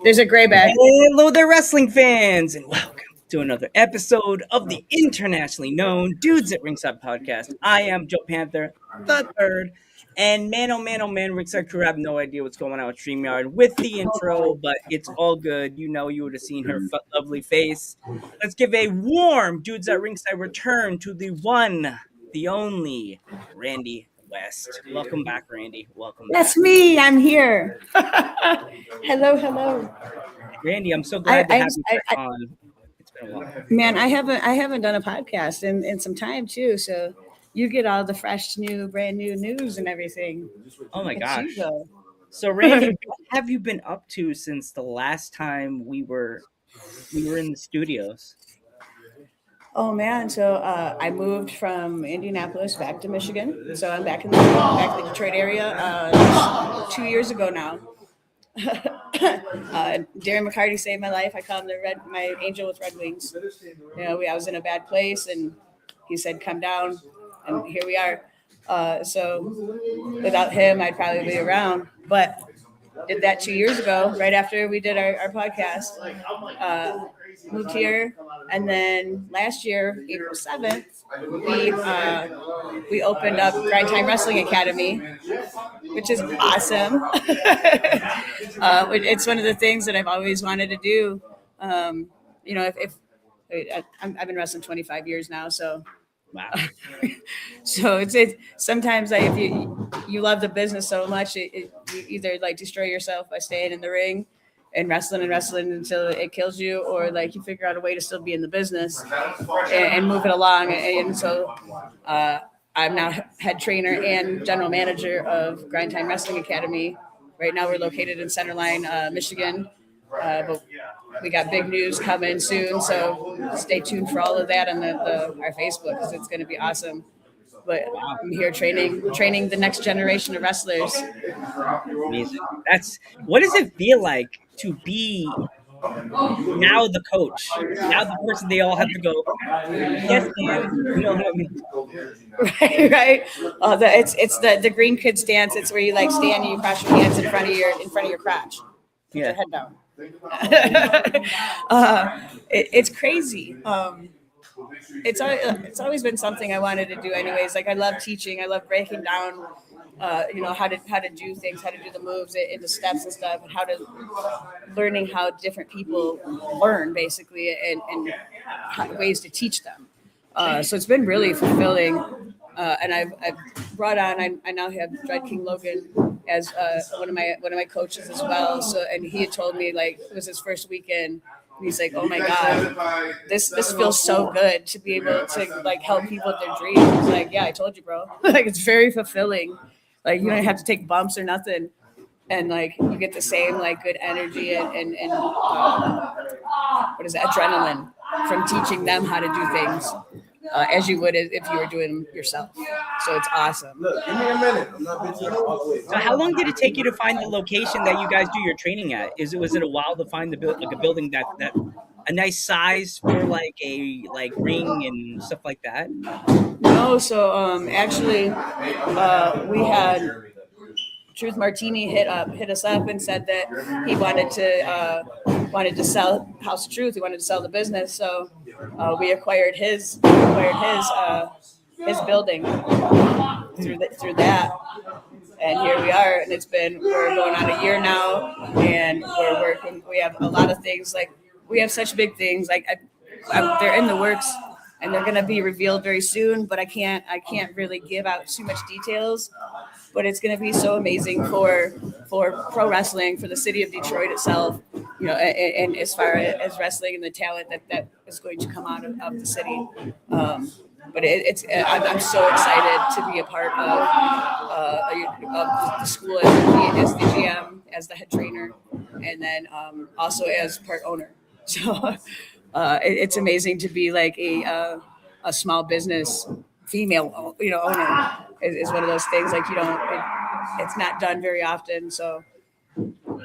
There's a gray bag. Hello there, wrestling fans, and welcome to another episode of the internationally known Dudes at Ringside Podcast. I am Joe Panther, the third, and man, oh man, oh man, Ringside crew have no idea what's going on with StreamYard with the intro, but it's all good. You know, you would have seen her lovely face. Let's give a warm Dudes at Ringside return to the one, the only, Randi West. Welcome back, Randi. Welcome back. That's me. I'm here. Hello. Randi, I'm so glad to have you back on. It's been a while. Man, I haven't done a podcast in some time too. So you get all the fresh, brand new news and everything. Oh my gosh! So Randi, what have you been up to since the last time we were in the studios? Oh man, so I moved from Indianapolis back to Michigan. So I'm back in the Detroit area 2 years ago now. Darren McCarty saved my life. I call him my angel with red wings. You know, I was in a bad place, and he said, "Come down," and here we are. So without him, I'd probably be around. But did that 2 years ago, right after we did our podcast. Moved here, and then last year, April 7th, we opened up Grind Time Wrestling Academy, which is awesome. It's one of the things that I've always wanted to do. You know, I've been wrestling 25 years now, so. Wow. So it's sometimes if you love the business so much, you either like destroy yourself by staying in the ring and wrestling until it kills you, or like you figure out a way to still be in the business and move it along. And so I'm now head trainer and general manager of Grind Time Wrestling Academy. Right now we're located in Centerline, Michigan, but we got big news coming soon. So stay tuned for all of that on our Facebook, because it's going to be awesome. But I'm here training the next generation of wrestlers. Amazing. What does it feel like to be now the coach, now the person they all have to go, yes, man, you know what I mean? Right. It's the green kid stance. It's where you like stand and you cross your hands in front of your crotch. Put your head down. It's crazy. It's always been something I wanted to do anyways. Like I love teaching. I love breaking down, how to do things, how to do the moves into steps and stuff, and learning how different people learn basically, and ways to teach them. So it's been really fulfilling. And I've brought on. I now have Dread King Logan as one of my coaches as well. So, and he had told me, like, it was his first weekend. And he's like, "Oh my God, this feels so good to be able to like help people with their dreams." He's like, "Yeah, I told you, bro." Like, it's very fulfilling. Like, you don't have to take bumps or nothing, and like you get the same like good energy and what is it, adrenaline from teaching them how to do things. As you would if you were doing them yourself. So it's awesome. Look, give me a minute. I'm not bitching all the way. So how long did it take you to find the location that you guys do your training at? Was it a while to find a building that a nice size for like a ring and stuff like that? No, so actually we had Truth Martini hit us up and said that he wanted to sell House of Truth. He wanted to sell the business, so we acquired his building through that, and here we are. And we're going on a year now, and we're working. We have a lot of things, like we have such big things, like they're in the works. And they're going to be revealed very soon, but I can't really give out too much details. But it's going to be so amazing for pro wrestling, for the city of Detroit itself, you know, and as far as wrestling and the talent that is going to come out of the city. But I'm so excited to be a part of the school as the GM, as the head trainer, and then also as part owner. So. It's amazing to be like a small business female, owner is one of those things, like it's not done very often. So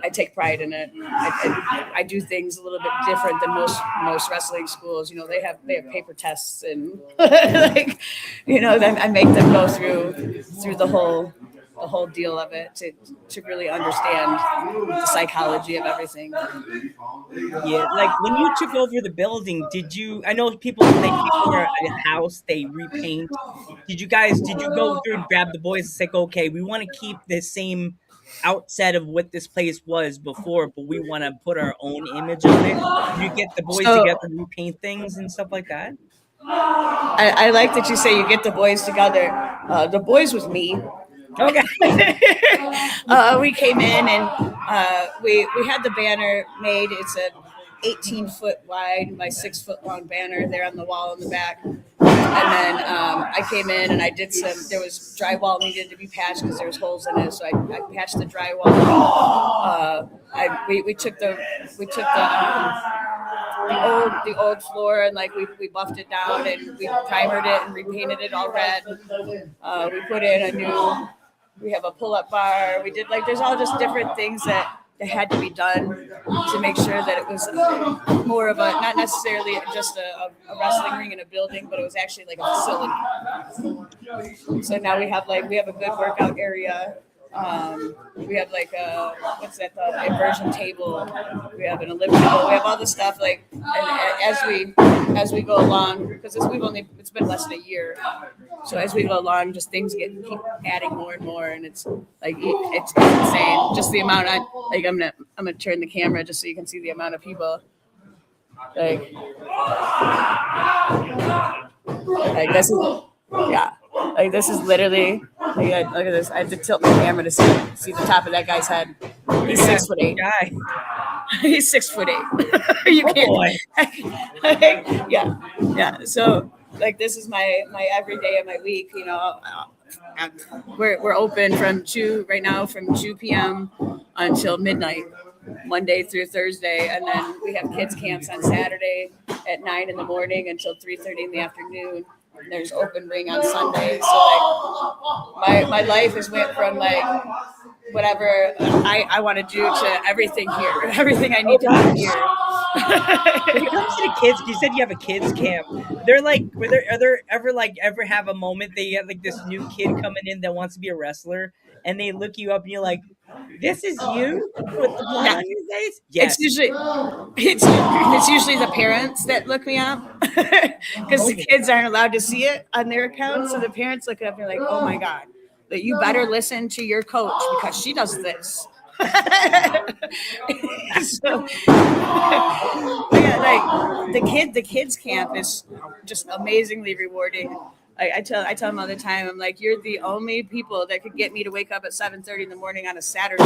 I take pride in it. I do things a little bit different than most wrestling schools. You know, they have paper tests and I make them go through the whole the whole deal of it to really understand the psychology of everything. Yeah, like when you took over the building, did you? I know people when they take over a house, they repaint. Did you go through and grab the boys and say, okay, we want to keep the same outset of what this place was before, but we want to put our own image on it? Did you get the boys So together and repaint things and stuff like that? I like that you say you get the boys together. The boys was me. Okay. We came in and we had the banner made. It's a 18-foot wide by 6-foot long banner there on the wall in the back. And then I came in and I did there was drywall needed to be patched because there was holes in it. So I patched the drywall. We took the old floor and like we buffed it down and we primered it and repainted it all red. We put in we have a pull-up bar. We did there's all just different things that had to be done to make sure that it was more of a, not necessarily just a wrestling ring in a building, but it was actually like a facility. So now we have a good workout area. We have the inversion table. We have an elliptical. We have all the stuff and as we go along, because it's been less than a year. So as we go along, just things keep adding more and more, and it's insane. Just the amount I'm gonna turn the camera just so you can see the amount of people. This is literally look at this. I have to tilt my camera to see the top of that guy's head. He's 6'8". Guy. He's 6'8". You can't. Yeah. So this is my every day of my week. We're open from 2 p.m. until midnight, Monday through Thursday, and then we have kids camps on Saturday at 9 in the morning until 3:30 in the afternoon. There's open ring on Sunday. So my life has went from whatever I want to do to everything here, everything I need to do here. When it comes to the kids, you said you have a kids camp. They're ever have a moment they have this new kid coming in that wants to be a wrestler, and they look you up and you're like, "This is you with the blood on your face?" Yes. It's usually the parents that look me up because the kids aren't allowed to see it on their account. So the parents look it up and they're like, "Oh my God, that you better listen to your coach because she does this." So, the kids camp is just amazingly rewarding. I tell them all the time, I'm like, you're the only people that could get me to wake up at 7:30 in the morning on a Saturday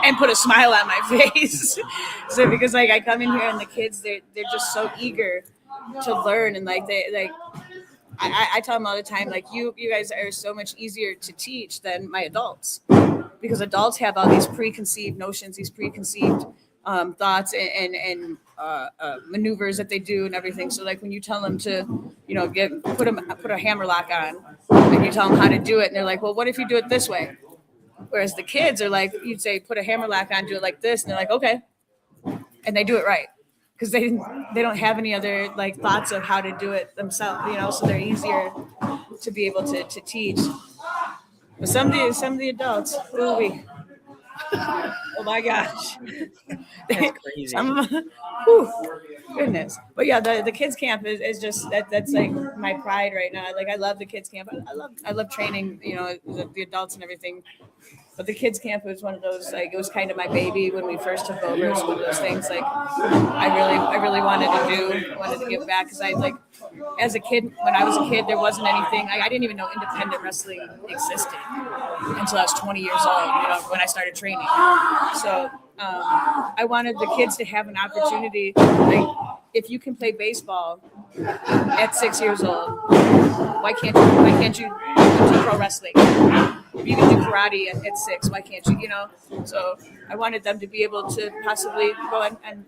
and put a smile on my face. So because I come in here and the kids, they're just so eager to learn, and I tell them all the time, you guys are so much easier to teach than my adults, because adults have all these preconceived notions, these preconceived thoughts and maneuvers that they do and everything. So when you tell them to, put a hammer lock on, and you tell them how to do it, and they're like, well, what if you do it this way? Whereas the kids are you'd say, put a hammer lock on, do it like this, and they're like, okay, and they do it right. Because they don't have any other thoughts of how to do it themselves, so they're easier to be able to teach. But some of the adults, ooh, Oh my gosh, that's crazy. Goodness. But yeah, the kids camp is just that's my pride right now. I love the kids camp. I love training, the adults and everything. But the kids camp was one of those, it was kind of my baby when we first took over. It was one of those things I really wanted to give back, because as a kid, when I was a kid, there wasn't anything. I didn't even know independent wrestling existed until I was 20 years old, when I started training. So I wanted the kids to have an opportunity. If you can play baseball at 6 years old, why can't you do pro wrestling? You can do karate at 6. Why can't you? So I wanted them to be able to possibly go and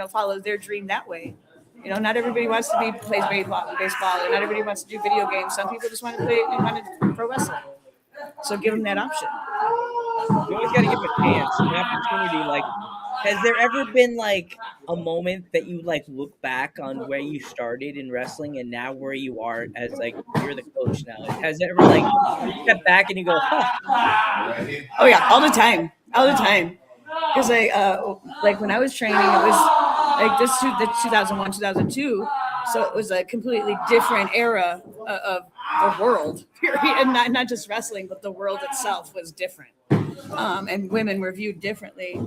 follow their dream that way. Not everybody wants to play baseball, and not everybody wants to do video games. Some people just want to play pro wrestling. So give them that option. You always got to give them a chance, an opportunity. Has there ever been like a moment that you like look back on where you started in wrestling and now where you are as like you're the coach now? Has it ever like you step back and you go, huh? Oh yeah, all the time, all the time. Because like when I was training, it was like the 2001, 2002. So it was a completely different era of the world, period. And not just wrestling, but the world itself was different. And women were viewed differently.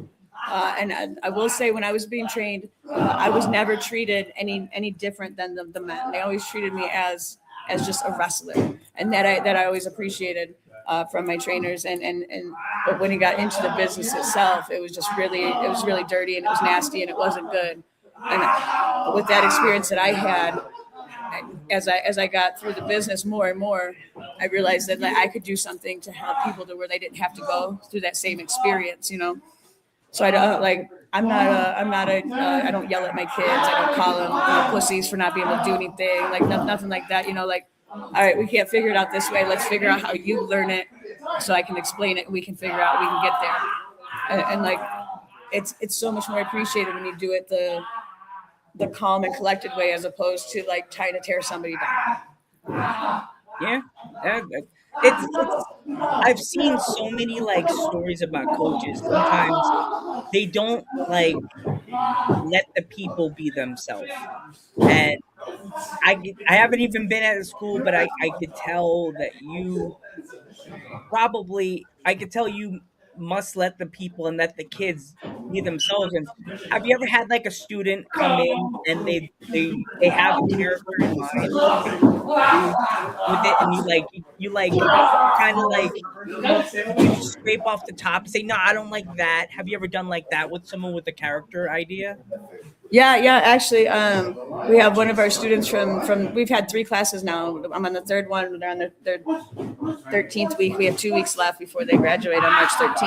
And I will say, when I was being trained, I was never treated any different than the men. They always treated me as just a wrestler, and that I always appreciated from my trainers. But when he got into the business itself, it was really dirty, and it was nasty, and it wasn't good. And with that experience that I had, as I got through the business more and more, I realized that I could do something to help people to where they didn't have to go through that same experience, you know. So I don't I don't yell at my kids. I don't call them pussies for not being able to do anything. Like nothing like that. You know, like, all right, we can't figure it out this way. Let's figure out how you learn it, so I can explain it, and we can figure out we can get there. And like, it's so much more appreciated when you do it the calm and collected way, as opposed to like trying to tear somebody down. Yeah. It's I've seen so many like stories about coaches. Sometimes they don't like let the people be themselves. And I haven't even been at a school, but I could tell that I could tell you must let the people and let the kids be themselves. And have you ever had like a student come in and they have a character in mind with it, and you kind of like you scrape off the top and say, no, I don't like that. Have you ever done like that with someone with a character idea? Yeah. Actually, we have one of our students from. We've had 3 classes now. I'm on the 3rd one. They're on their 13th week. We have 2 weeks left before they graduate on March 13th.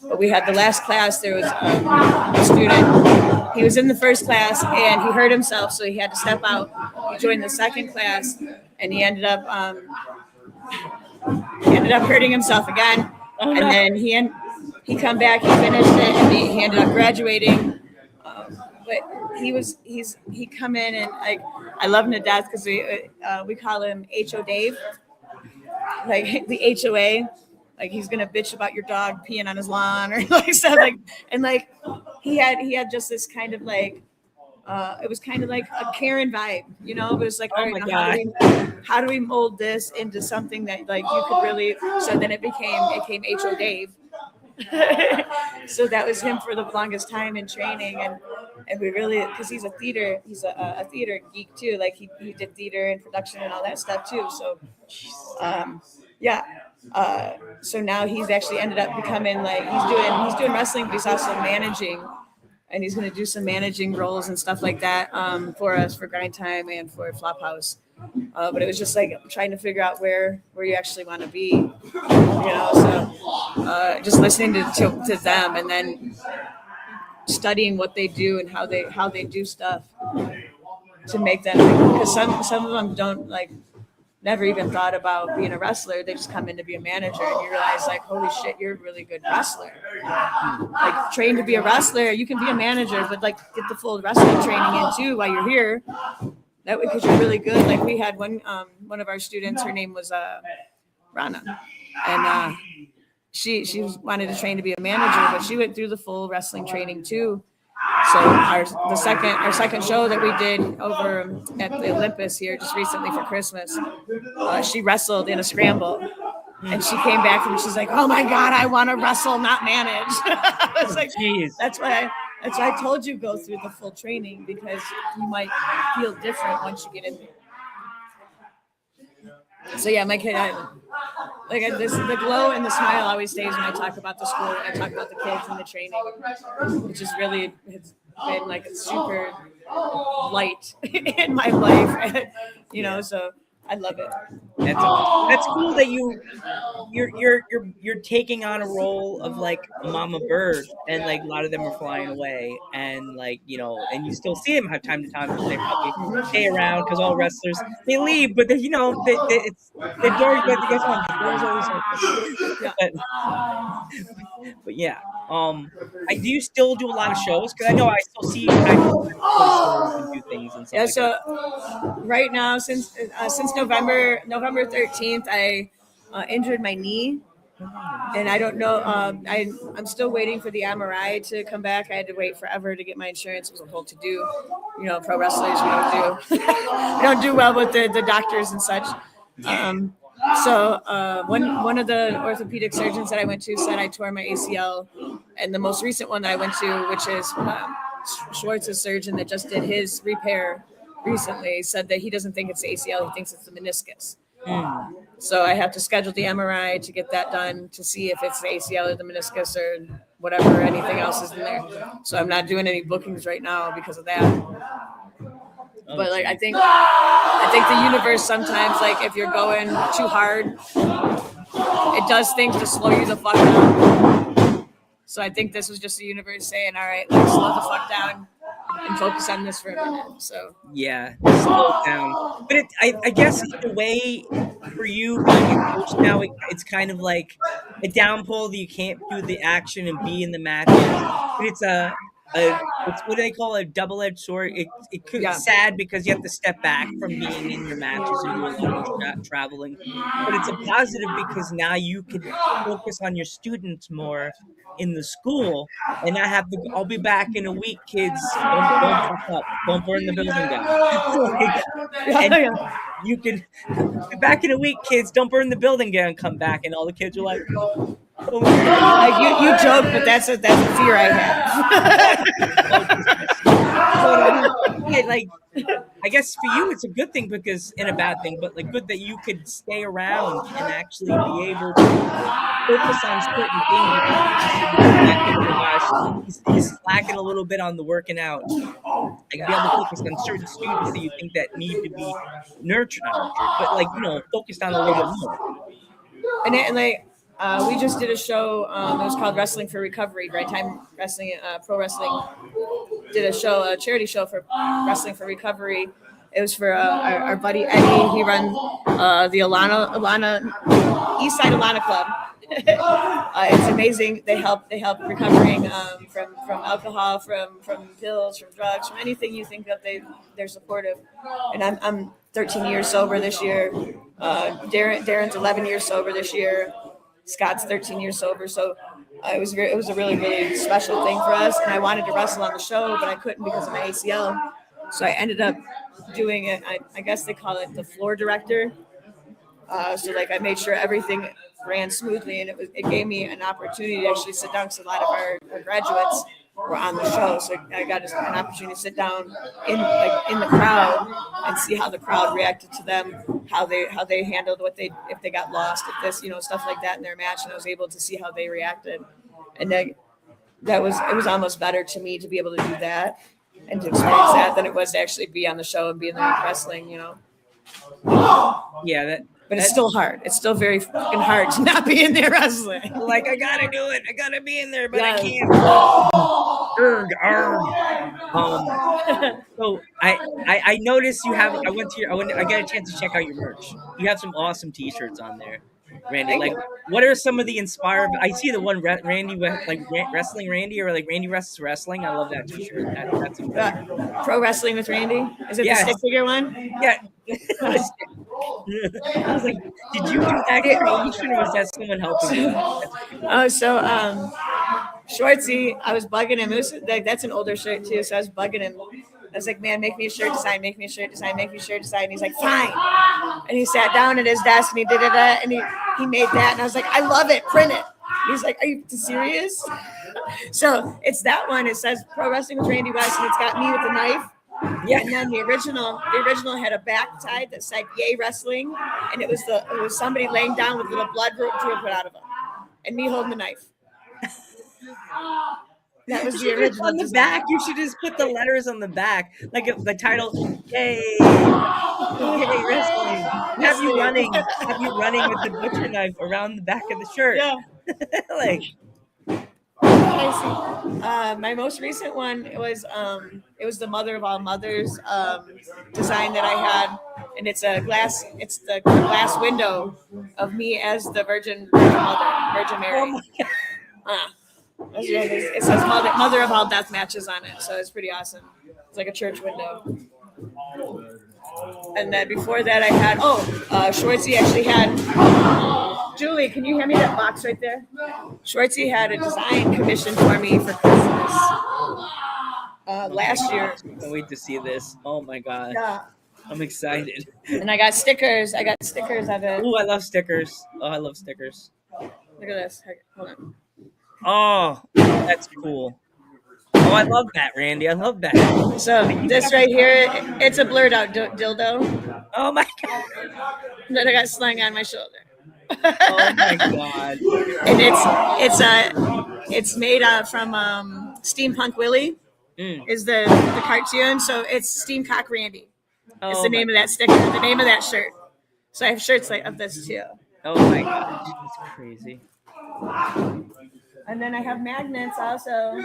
But we had the last class. There was a student. He was in the first class and he hurt himself, so he had to step out. He joined the 2nd class, and he ended up hurting himself again. Oh, and no. then he come back. He finished it, and he ended up graduating. But he come in, and like, I love him to death, because we call him HO Dave, like the HOA, like he's gonna bitch about your dog peeing on his lawn or like stuff, like, and like he had just this kind of like it was kind of like a Karen vibe, you know. It was like, all right, now how do we mold this into something that like you could really? So then it became HO Dave. So that was him for the longest time in training, and we really, because he's a theater geek too, like he did theater and production and all that stuff too. So so now he's actually ended up becoming like, he's doing wrestling, but he's also managing, and he's going to do some managing roles and stuff like that for us, for Grind Time and for Flophouse. But it was just like trying to figure out where you actually want to be, you know. So just listening to them, and then studying what they do and how they do stuff to make them, because some of them don't like, never even thought about being a wrestler. They just come in to be a manager, and you realize like, holy shit, you're a really good wrestler. Like, trained to be a wrestler, you can be a manager, but like get the full wrestling training in too while you're here. That way, because you're really good. Like, we had one of our students, her name was Rana, and she wanted to train to be a manager, but she went through the full wrestling training too. So our second show that we did over at the Olympus here just recently for Christmas, she wrestled in a scramble, and she came back and she's like, "Oh my God, I want to wrestle, not manage." I was like, Jeez. That's why I told you go through the full training, because you might feel different once you get in there. So yeah, my kid, the glow and the smile always stays when I talk about the school, when I talk about the kids and the training. It just really has been like a super light in my life, you know. So I love it. That's cool that you're taking on a role of like a mama bird, and like a lot of them are flying away, and like and you still see them time to time because they probably stay around because all wrestlers they leave, but it's the doors got to get on. The doors always open. But yeah, I do still do a lot of shows because I know I still see you guys post shows and do things and stuff Yeah. like So that. right now, since November 13th, I injured my knee. And I don't know. I'm still waiting for the MRI to come back. I had to wait forever to get my insurance. It was a whole to do. Pro wrestlers, we don't do well with the doctors and such. So one of the orthopedic surgeons that I went to said I tore my ACL, and the most recent one that I went to, which is Schwartz's surgeon that just did his repair recently, said that he doesn't think it's the ACL. He thinks it's the meniscus. So I have to schedule the MRI to get that done to see if it's the ACL or the meniscus or whatever, anything else is in there. So I'm not doing any bookings right now because of that. But like I think the universe sometimes, like if you're going too hard, it does things to slow you the fuck down. So I think this was just the universe saying, all right, let's slow the fuck down and focus on this for a minute. So yeah, slow down. But I guess the way for you being a coach now, it's kind of like a downpull that you can't do the action and be in the matches. But it's it's what they call a double-edged sword. It could be sad because you have to step back from being in your matches and do a lot more traveling. But it's a positive because now you can focus on your students more in the school and not have to. I'll be back in a week, kids. Don't fuck up. Don't burn the building down. And you can be back in a week, kids. Don't burn the building down. Come back, and all the kids are like, "Oh like you joke, but that's a fear I have. Like, I guess for you it's a good thing because and a bad thing, but like good that you could stay around and actually be able to focus on certain things. He's slacking a little bit on the working out. Like be able to focus on certain students that you think that need to be nurtured, but like focused on a little bit more. And we just did a show. It was called Wrestling for Recovery. Right Time Wrestling, Pro Wrestling did a show, a charity show for Wrestling for Recovery. It was for our buddy Eddie. He runs the East Side Alana Club. It's amazing. They help recovering from alcohol, from pills, from drugs, from anything you think that they're supportive. And I'm 13 years sober this year. Darren's 11 years sober this year. Scott's 13 years sober. So it was a really, really special thing for us. And I wanted to wrestle on the show, but I couldn't because of my ACL. So I ended up doing it. I guess they call it the floor director. So like I made sure everything ran smoothly, and it gave me an opportunity to actually sit down because a lot of our graduates were on the show. So I got an opportunity to sit down in the crowd and see how the crowd reacted to them, how they handled if they got lost, if this stuff like that in their match, and I was able to see how they reacted, and it was almost better to me to be able to do that and to experience that than it was to actually be on the show and be in the wrestling. Yeah, but it's still hard. It's still very fucking hard to not be in there wrestling. Like I gotta do it. I gotta be in there, but I can't. So I noticed you have. I got a chance to check out your merch. You have some awesome T-shirts on there, Randy. Like, what are some of the inspired? I see the one Randy Wrestling Randy, or like Randy West's Wrestling. I love that T-shirt. That's Pro Wrestling with Randy. Is it the stick figure one? Yeah. I was like, did you do that creation, or was that someone helping you? Oh, so Schwartzy, I was bugging him. That's an older shirt too, so I was bugging him. I was like, man, make me a shirt design, make me a shirt design, make me a shirt design. And he's like, fine. And he sat down at his desk and he did it, and he made that. And I was like, I love it, print it. And he's like, are you serious? So it's that one. It says Pro Wrestling with Randy West, and it's got me with the knife. Yeah, and then the original had a back tie that said "Yay Wrestling," and it was somebody laying down with little blood dripping out of him, and me holding the knife. That was You the should just original on the design. back. You should just put the letters on the back, like the title. Yay! Yay wrestling! Have you running with the butcher knife around the back of the shirt? Yeah. Like, My most recent one was it was the Mother of All Mothers design that I had, and it's the glass window of me as the Virgin Mother, Virgin Mary. oh my god! It says Mother of All Death Matches on it, so it's pretty awesome. It's like a church window. And then before that, I had Schwartzy actually had. Julie, can you hand me that box right there? Schwartzy had a design commission for me for Christmas last year. I can't wait to see this. Oh my god! Yeah. I'm excited. And I got stickers. I got stickers of it. Oh, I love stickers. Oh, I love stickers. Look at this. Hold on. Oh, that's cool. Oh, I love that, Randy. I love that. So this right here, it's a blurred out dildo Oh my god. that I got slung on my shoulder. Oh my god. And it's made from Steampunk Willie is the cartoon. So it's Steamcock Randy. It's the name of that sticker, the name of that shirt. So I have shirts like of this too. Oh my gosh, that's crazy. And then I have magnets also. I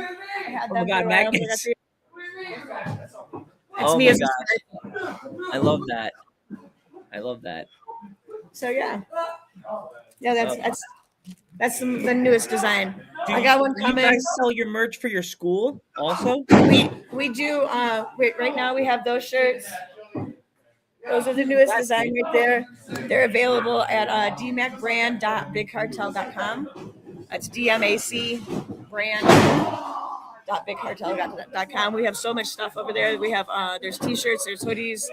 had Oh my them god, for a while. magnets. It's Oh me my as a gosh. I love that. I love that. So yeah, that's the newest design. I got one Do you coming. guys sell your merch for your school also? We do. Right now we have those shirts. Those are the newest design right there. They're available at dmacbrand.bigcartel.com. That's DMAC brand.bigcartel.com. We have so much stuff over there. We have there's t-shirts, there's hoodies,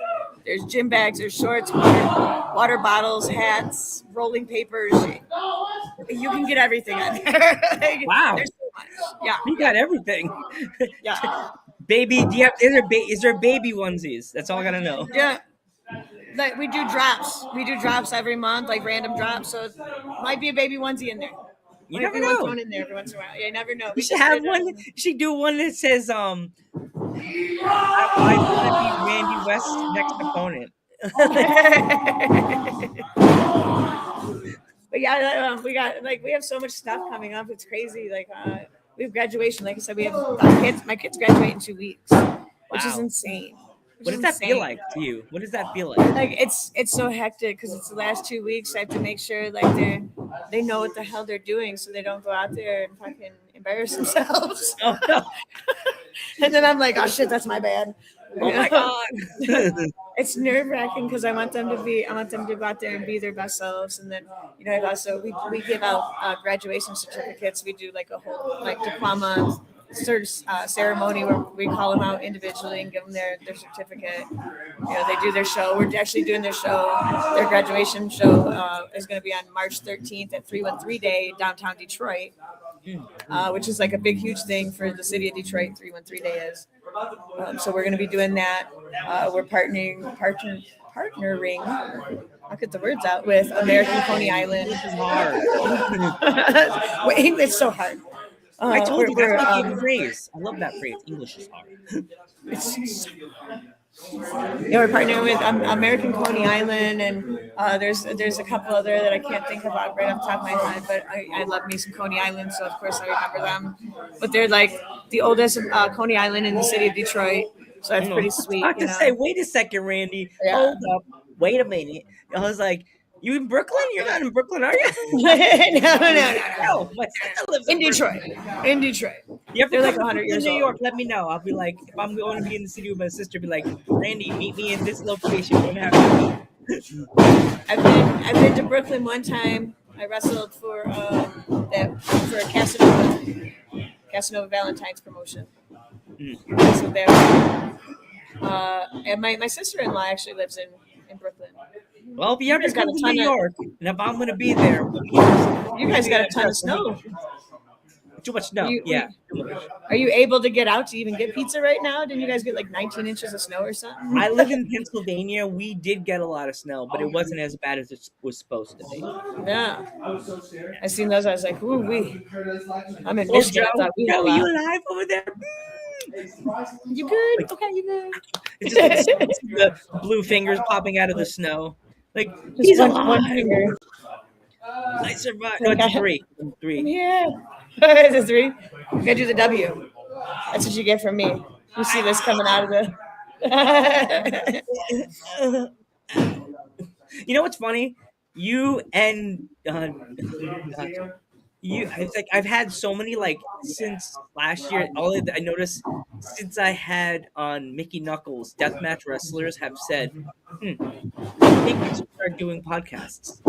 there's gym bags, there's shorts, water bottles, hats, rolling papers. You can get everything on there. Wow. There's so much. Yeah. You got everything. Yeah. Baby, is there baby onesies? That's all I gotta know. Yeah. Like we do drops. We do drops every month, like random drops. So it might be a baby onesie in there. You Might never be one know. thrown in there every once in a while. You never know. You should have one. You should do one that says, I want to be Randy West's next opponent. But yeah, we have so much stuff coming up. It's crazy. Like we have graduation. Like I said, we have my kids graduate in 2 weeks, which is Wow. insane. What does that feel like to you? What does that feel like? Like it's so hectic because it's the last 2 weeks. I have to make sure like they know what the hell they're doing, so they don't go out there and fucking embarrass themselves. Oh no! And then I'm like, oh shit, that's my bad. Oh my god! It's nerve wracking because I want them to go out there and be their best selves. And then we give out graduation certificates. We do like a whole like diploma ceremony where we call them out individually and give them their certificate. They do their show. We're actually doing their show. Their graduation show is going to be on March 13th at 313 Day downtown Detroit, which is like a big, huge thing for the city of Detroit. 313 Day is. So we're going to be doing that. We're partnering. I'll get the words out with American Coney Island. This is hard. Wait, English is so hard. I told you that's my favorite phrase. I love that phrase. English is hard. We're partnering with American Coney Island, and there's a couple other that I can't think about right off the top of my head, but I love me some Coney Island, so of course I remember them. But they're like the oldest Coney Island in the city of Detroit, so that's pretty sweet. I have to say, wait a second, Randy. Yeah. Hold up. Wait a minute. I was like, you in Brooklyn? You're not in Brooklyn, are you? No. My sister lives In Detroit. In Detroit. You have to They're like come 100 to years New old. York. Let me know. I'll be like, if I'm going to be in the city with my sister, be like, Randy, meet me in this location. We're gonna have to meet. I've been to Brooklyn one time. I wrestled for a Casanova Valentine's promotion. So there. And my sister-in-law actually lives in Brooklyn. Well, if you ever guys got come a to ton New of- York, and if I'm going to be there, You guys got a ton of snow. Too much snow. Yeah. Are you able to get out to even get pizza right now? Didn't you guys get like 19 inches of snow or something? I live in Pennsylvania. We did get a lot of snow, but it wasn't as bad as it was supposed to be. Yeah. I seen those. I was like, ooh, I'm in Oh, Michigan. Joe, I thought we had a Joe, you lot. alive over there? You good? Okay, you good. It's just like the blue fingers popping out of the snow. Like, Just he's one alive. finger. I survived. No, it's three. I'm Three. here. Is it 3? You gotta do the W. That's what you get from me. You see this coming out of the. You know what's funny? You and it's like I've had so many like since last year. I noticed since I had on Mickey Knuckles, deathmatch wrestlers have said, I think we should start doing podcasts.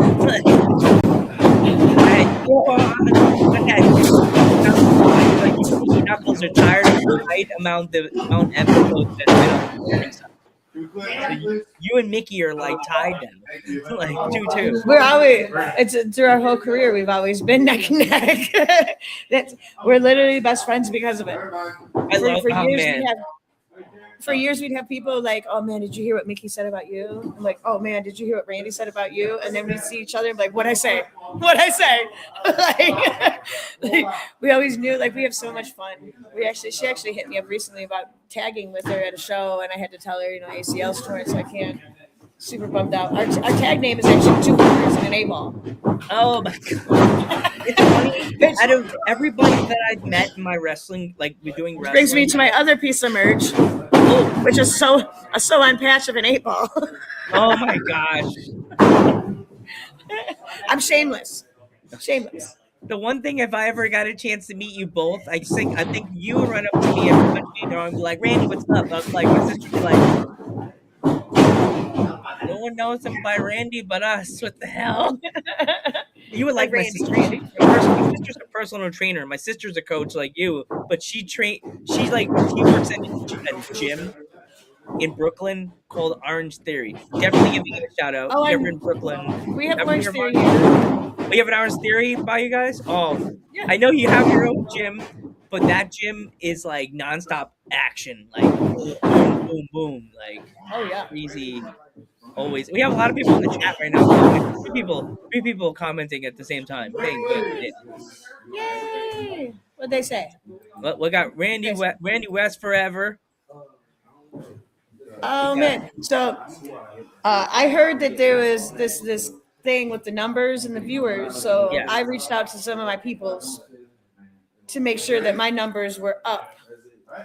Mickey Knuckles are tired of the right amount of episodes that I don't. So you and Mickey are like tied now, like 2-2. We're always, it's through our whole career, we've always been neck and neck. We're literally best friends because of it. For years we'd have people like, oh man, did you hear what Mickey said about you? I'm like, oh man, did you hear what Randy said about you? And then we'd see each other and be like, what'd I say? like, we always knew, like, we have so much fun. She actually hit me up recently about tagging with her at a show, and I had to tell her, ACL's torn, so I can't. Super bummed out. Our tag name is actually 2 hookers and an 8-ball. Oh my god! It's funny. Out of everybody that I've met in my wrestling, like we're doing wrestling, brings me to my other piece of merch, which is a sew-on patch of an 8-ball. Oh my gosh! I'm shameless. The one thing, if I ever got a chance to meet you both, I think you would run up to me and be like, Randy, what's up? I was like, my sister was like, no one knows him by Randy but us. What the hell? You would like my sister. My sister's a personal trainer. My sister's a coach like you, but she works at a gym in Brooklyn called Orange Theory. Definitely giving it a shout out. Oh, if you're ever in Brooklyn. We have Orange Theory. We have an Orange Theory by you guys? Oh, yeah. I know you have your own gym, but that gym is like nonstop action. Like boom, boom, boom. Like, oh yeah, crazy. Always. We have a lot of people in the chat right now. Three people commenting at the same time. Yay! What'd they say? Well, we got Randy West forever. Oh man! So I heard that there was this thing with the numbers and the viewers. So yeah. I reached out to some of my peoples to make sure that my numbers were up.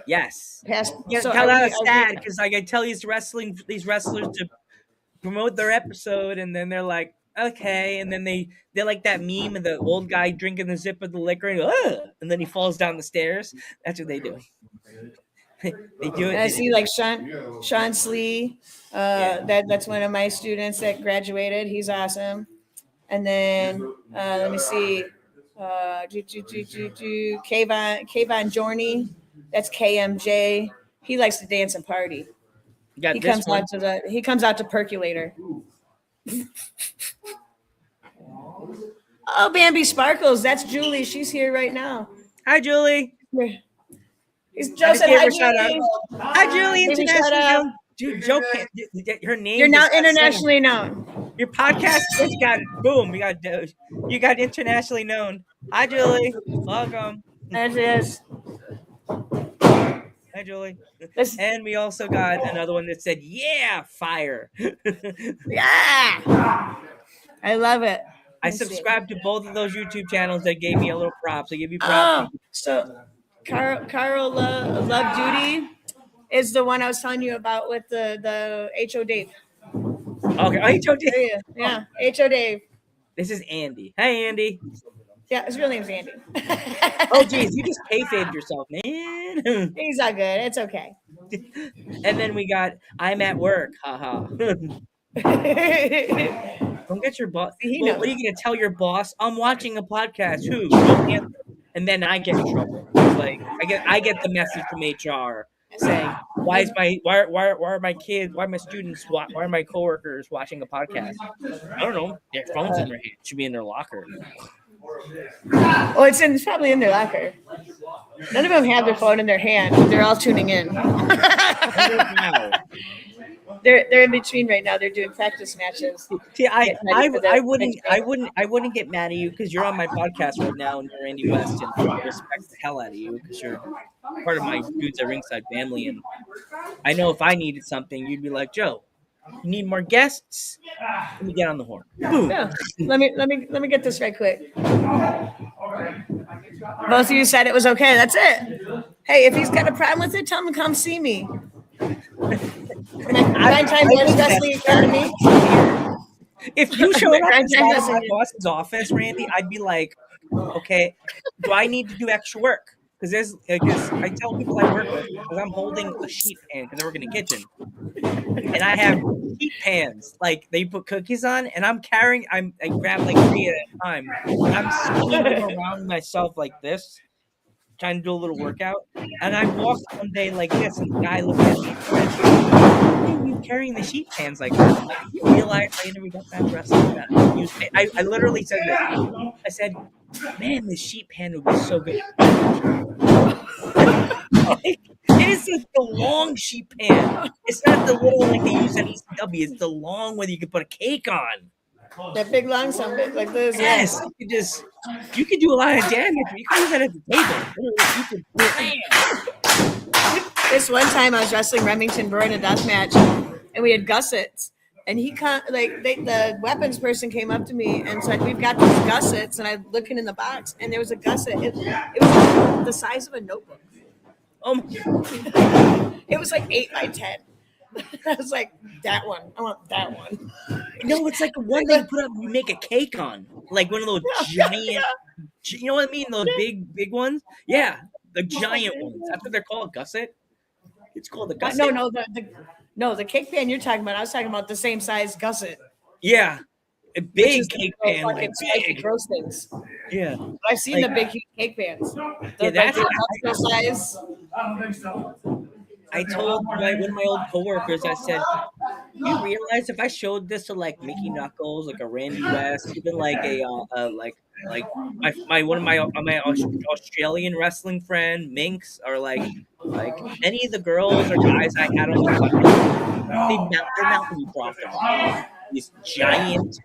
Yes. So tell that sad because I tell these wrestlers to promote their episode, and then they're like, okay, and then they're like that meme of the old guy drinking the zip of the liquor, and then he falls down the stairs. That's what they do. They do it. And I see like Sean Slee. That's one of my students that graduated. He's awesome. And then let me see, Kayvon Journey. That's KMJ. He likes to dance and party. He comes out to Percolator. Oh, Bambi Sparkles. That's Julie. She's here right now. Hi, Julie. Joe said hi, Julie. Hi, Julie. International. Dude, Joe Panther. Her name. You're now internationally known. Your podcast just got boom. You got internationally known. Hi, Julie. Welcome. There she is. Hi, Julie. And we also got another one that said, yeah, fire. Yeah. I love it. I subscribed to both of those YouTube channels that gave me a little props. They give you props. Oh, so Carl Love Duty is the one I was telling you about with the H.O. Dave. Okay, H.O. Dave. Yeah, H.O. Dave. This is Andy. Hey, Andy. Yeah, his real name's Andy. Oh, geez, you just kayfabed yourself, man. He's all good. It's okay. And then we got I'm at work. Haha. Don't get your boss. What are you going to tell your boss? I'm watching a podcast. Who? And then I get in trouble. Like I get the message from HR saying, why are my kids, why are my students, why are my coworkers watching a podcast? I don't know. Their phone's in their hand. It should be in their locker. Oh, it's probably in their locker. None of them have their phone in their hand. But they're all tuning in. They're in between right now. They're doing practice matches. See, I wouldn't get mad at you because you're on my podcast right now and you're Randi West, and I respect the hell out of you because you're part of my Dudes at Ringside family. And I know if I needed something, you'd be like, Joe, you need more guests? Let me get on the horn. Boom. Yeah. Let me get this right quick. Both of you said it was okay. That's it. Hey, if he's got a problem with it, tell him to come see me. 9 Times Wrestling Academy. If you showed up inside of my boss's office, Randi, I'd be like, okay, do I need to do extra work? Because I tell people I work with, because I'm holding a sheet pan because I work in the kitchen, and I have sheet pans like they put cookies on, and I grab like 3 at a time. I'm spinning around myself like this, trying to do a little workout, and I walked one day like this, and the guy looked at me and said, "Why are you carrying the sheet pans like that?" Like, you realize I never got back wrestling that. I literally said this. I said, "Man, this sheet pan would be so good." Like, it is like the long sheet pan. It's not the little like they use at ECW. It's the long one you can put a cake on. That big long something like this. Yes, you could do a lot of damage. You can use that at the table. This one time I was wrestling Remington Brewer in a death match, and we had gussets. And the weapons person came up to me and said, "We've got these gussets." And I'm looking in the box, and there was a gusset. It was the size of a notebook. It was like 8 by 10. I was like, that one. I want that one. No, it's like the one that you put up, you make a cake on, like one of those giant. You know what I mean? Those big ones. Yeah, the giant ones. That's what they're called, gusset. It's called the gusset. The cake pan you're talking about. I was talking about the same size gusset. Yeah, a big cake pan, like big. Gross things. Yeah, I've seen the big cake pans. That's the size. I don't think so. I told one of my old coworkers, I said, "You realize if I showed this to like Mickey Knuckles, like a Randi West, even like like one of my Australian wrestling friend Minx, or like any of the girls or guys I had on the podcast, their mouth would be profitable. These giant.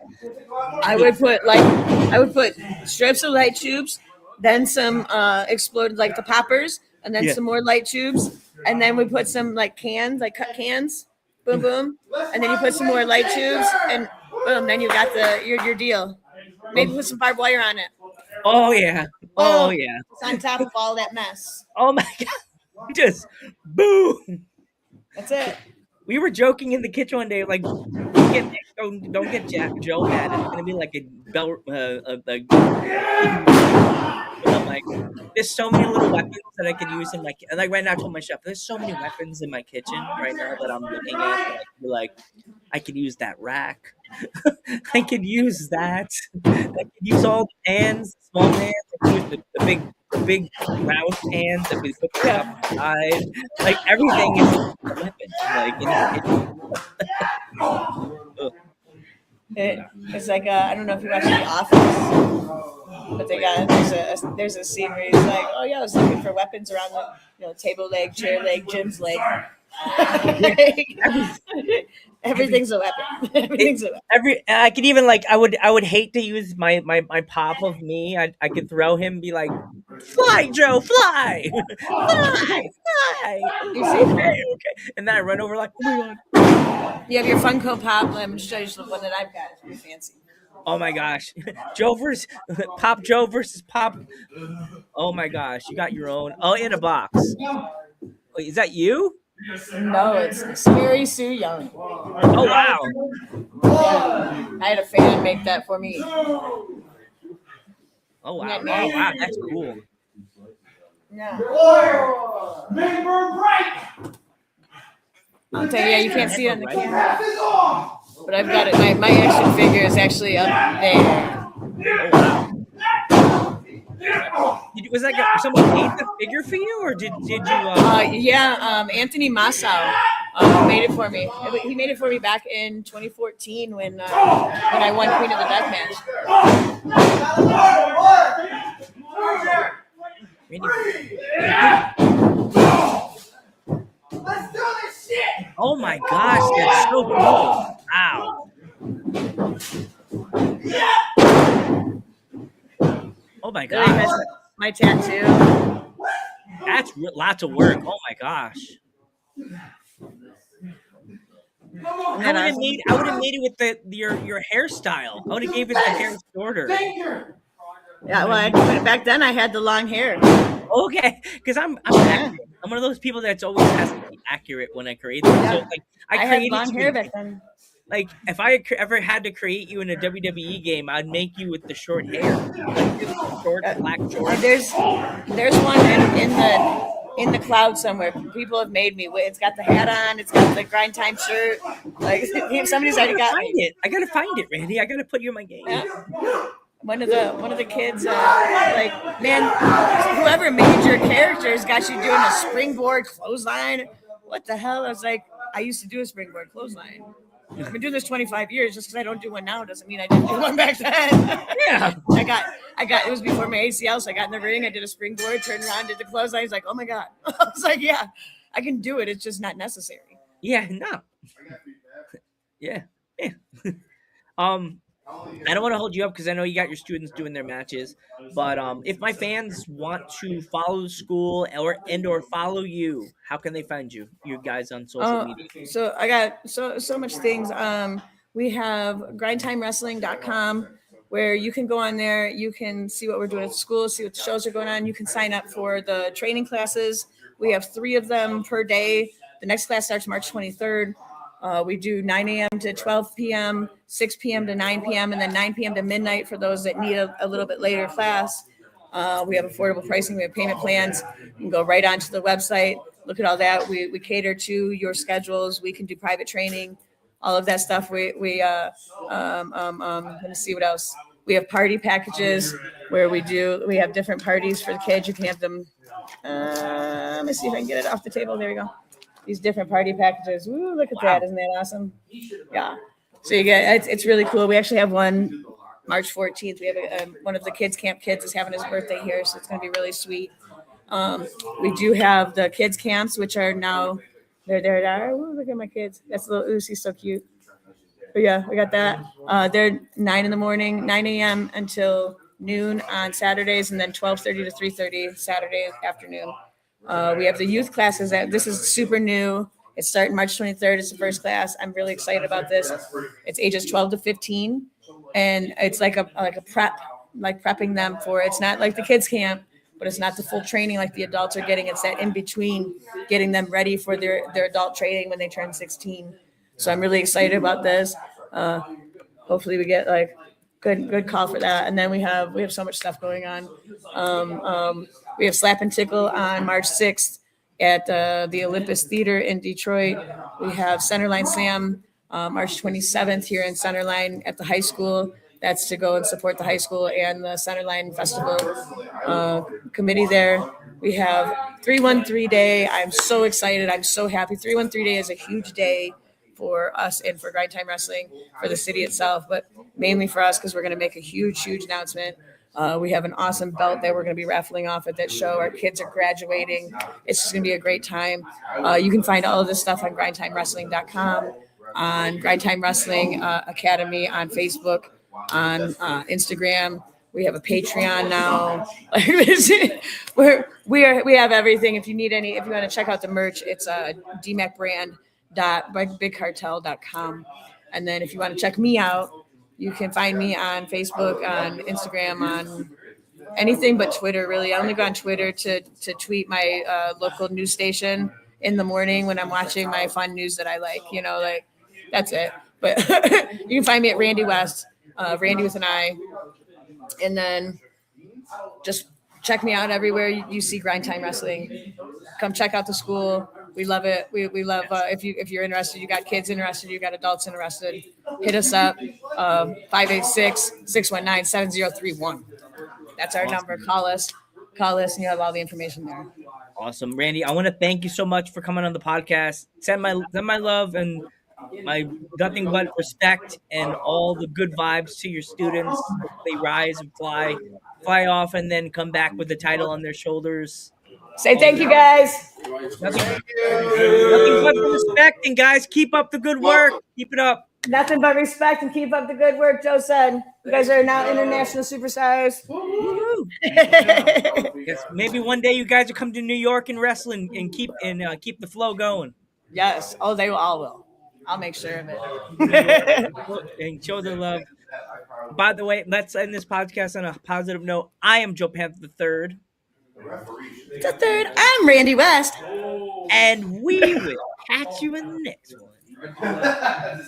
I would put strips of light tubes, then some exploded like the poppers, and then some more light tubes. And then we put some like cans, like cut cans, boom, boom. And then you put some more light tubes, and boom, then you got your deal. Maybe put some barbed wire on it. Oh yeah. Oh yeah. It's on top of all that mess. Oh my God. Just boom. That's it. We were joking in the kitchen one day, like, don't get Joe mad. It's gonna be like a bell, I'm like, there's so many little weapons that I could use in my kitchen. Like right now, I told my chef, there's so many weapons in my kitchen right now that I'm looking at. That I could be like, I could use that rack. I could use that. I could use all the pans, small pans. I could use the big round pans that we put outside. Like everything is a weapon. Like in the kitchen. It's like I don't know if you watch The Office, but there's a scene where he's like, "Oh yeah, I was looking for weapons around the table leg, chair leg, Jim's leg." Everything's a weapon. Everything's a weapon. I could even like I would hate to use my pop of me. I could throw him and be like, "Fly, Joe, fly, fly, fly." You see, okay, and then I run over like, "Oh my God." You have your Funko Pop. Let me show you the one that I've got. It's pretty fancy. Oh my gosh, Joe versus Pop. Oh my gosh, you got your own. Oh, in a box. Wait, is that you? No, it's Scary Sue Young. Oh wow! Yeah, I had a fan make that for me. Oh wow! Oh wow, that's cool. Yeah. I'll tell you, yeah, you can't see it on the camera, but I've got it. My action figure is actually up there. Oh wow! Was that someone made the figure for you, or did you? Anthony Massau made it for me. He made it for me back in 2014 when I won Queen of the Death match. my gosh, that's so cool. Wow. Oh my Really miss gosh. my tattoo. That's lots of work. Oh my gosh. I would have made it with your hairstyle. I would have gave it the hair shorter. Yeah, well, back then I had the long hair. Okay, because I'm accurate. I'm one of those people that's always has to be accurate when I create them. So like I had created long you hair back then. like if I ever had to create you in a WWE game, I'd make you with the short hair, like really short black shorts. There's one in the cloud somewhere. People have made me. It's got the hat on. It's got the grind time shirt. Like somebody's already got me. I gotta find it, Randy. I gotta put you in my game. Yeah. One of the kids, like, man, whoever made your characters got you doing a springboard clothesline. What the hell? I was like, I used to do a springboard clothesline. I've been doing this 25 years. Just because I don't do one now doesn't mean I didn't do one back then. Yeah. I got. It was before my ACL, so I got in the ring. I did a springboard, turned around, did the clothesline. He's like, oh my god. I was like, yeah, I can do it. It's just not necessary. Yeah. No. Yeah. I don't want to hold you up because I know you got your students doing their matches, but if my fans want to follow the school or follow you, how can they find you guys on social media? So I got so much things. We have grindtimewrestling.com where you can go on there. You can see what we're doing at school, see what the shows are going on. You can sign up for the training classes. We have 3 of them per day. The next class starts March 23rd. We do 9 a.m. to 12 p.m., 6 p.m. to 9 p.m., and then 9 p.m. to midnight for those that need a little bit later class. We have affordable pricing. We have payment plans. You can go right onto the website, look at all that. We cater to your schedules. We can do private training, all of that stuff. Let me see what else. We have party packages where we have different parties for the kids. You can have them. Let me see if I can get it off the table. There we go. These different party packages. Ooh, look at that. Isn't that awesome? Yeah. So you get, it's really cool. We actually have one March 14th. We have one of the camp kids is having his birthday here. So it's going to be really sweet. We do have the kids camps, which are now, they're ooh, look at my kids. That's a little He's so cute. But yeah, we got that. They're 9 in the morning, 9 a.m. until noon on Saturdays, and then 12:30 to 3:30 Saturday afternoon. We have the youth classes. This is super new. It's starting March 23rd. It's the first class. I'm really excited about this. It's ages 12 to 15, and it's like a prep, like prepping them for. It's not like the kids camp, but it's not the full training like the adults are getting. It's that in between, getting them ready for their adult training when they turn 16. So I'm really excited about this. Hopefully we get like good call for that. And then we have so much stuff going on. We have Slap and Tickle on March 6th at the Olympus Theater in Detroit. We have Centerline Slam March 27th here in Centerline at the high school. That's to go and support the high school and the Centerline Festival committee there. We have 313 Day. I'm so excited. I'm so happy. 313 Day is a huge day for us and for Grind Time Wrestling, for the city itself, but mainly for us because we're going to make a huge announcement. We have an awesome belt that we're going to be raffling off at that show. Our kids are graduating. It's just going to be a great time. You can find all of this stuff on grindtimewrestling.com, on Grind Time Wrestling Academy on Facebook, on Instagram. We have a Patreon now. We have everything. If you want to check out the merch, it's dmacbrand.bigcartel.com. And then if you want to check me out, you can find me on Facebook, on Instagram, on anything but Twitter, really. I only go on Twitter to tweet my local news station in the morning when I'm watching my fun news that I like, that's it. But you can find me at Randi West, Randi with an I. And then just check me out everywhere you see Grind Time Wrestling. Come check out the school. We love it. We love if you're interested, you got kids interested, you got adults interested, hit us up, 586-619-7031. That's our number. Call us, and you have all the information there. Awesome. Randi, I want to thank you so much for coming on the podcast. Send my love and my nothing but respect and all the good vibes to your students. They rise and fly off and then come back with the title on their shoulders Say thank you, guys. Nothing but respecting, guys. Keep up the good work. Keep it up. Nothing but respect and keep up the good work, Joe said. You guys are now international superstars. Yes, maybe one day you guys will come to New York and wrestle and keep the flow going. Yes. Oh, they all will. I'll make sure of it. And show the love. By the way, let's end this podcast on a positive note. I am Joe Panther III. The third, I'm Randi West. And we will catch you in the next one.